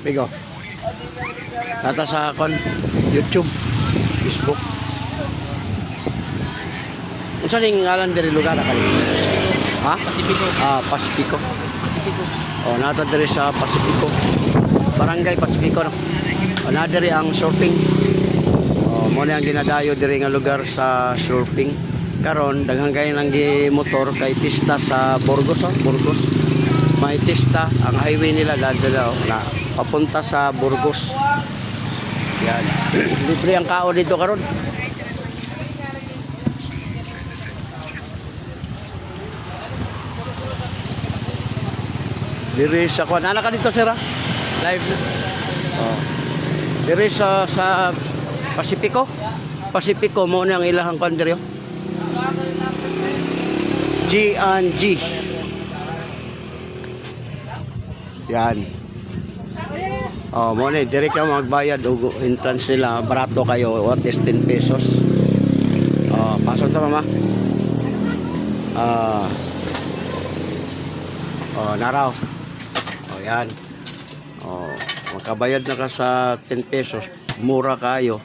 Bigo. Nata sa kon YouTube, Facebook. Unsa ning ngalan diri lugar ka? Ha? Pacifico. Ah, Pacifico. Pacifico. Oh, nata diri sa Pacifico. Barangay Pacifico no. Oh, na diri ang surfing. Oh, mo na ang ginadayo diri nga lugar sa surfing. Karon daghang kay nang motor kay pista sa Burgos, oh, Burgos. May pista ang highway nila dadala na papunta sa Burgos. Yan. Libre ang kao dito karon. Diri sa kuan ana ka dito sir ha? Live na. Oh. Diri sa Pacifico. Pacifico mo na ang ilahang kuan diri. G&G. Yan. Oh, mo na diri ka magbayad og entrance nila, barato kayo, what is 10 pesos. Oh, pasok ta mama. Oh, naraw. Oh, yan. Oh, magkabayad na ka sa 10 pesos, mura kayo.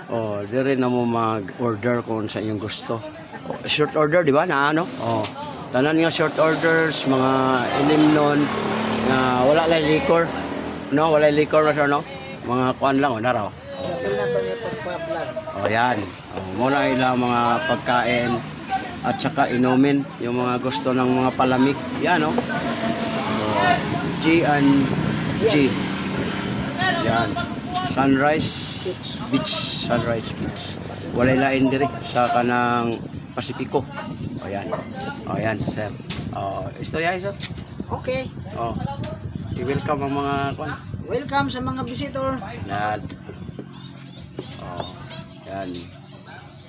Oh, dire na mo mag-order kung sa inyong gusto. Oh, short order, di ba? Na ano? Oh, tanan nga short orders, mga ilimnon, na wala lang liquor. No, wala liquor na siya, no? Mga kuan lang, na raw. Oh, yan. Oh, muna ilang mga pagkain at saka inumin, yung mga gusto ng mga palamig. Yan, no? Oh, G&G. Yan. Sunrise Beach. Sunrise Beach. Walay lain diri sa kanang Pacifico. O yan. O yan, sir. O, istorya sir. Okay. O. I-welcome ang mga kwan. Welcome sa mga visitor. Yan. O. Yan.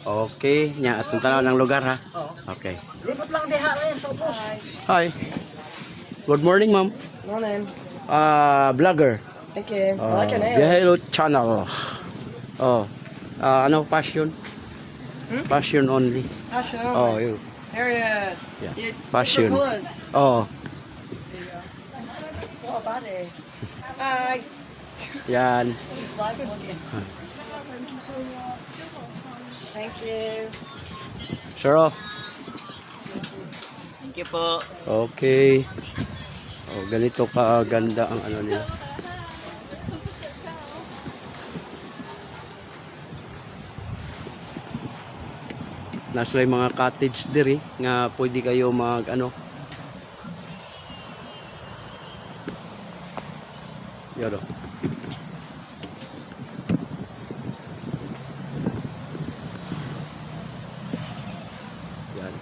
Okay. Nya, atong tanaw ng lugar ha. Okay. Libot lang diha rin sa ubos. Hi. Good morning, ma'am. Morning. Vlogger. Thank you. I like your nails. Biyahero Channel. Oh. Ano, passion? Passion only. Passion. Oh, you. Harriet. Yeah. Passion. Oh. Oh, buddy. Hi. Yan. Thank you. Sure. Oh. Thank you po. Okay. Oh, ganito kaganda ang ano nila. Nasa yung mga cottage diri nga pwede kayo mag ano. Yun. Yan.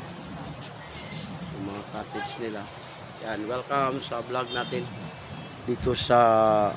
Yung mga cottage nila. Yan, welcome sa vlog natin dito sa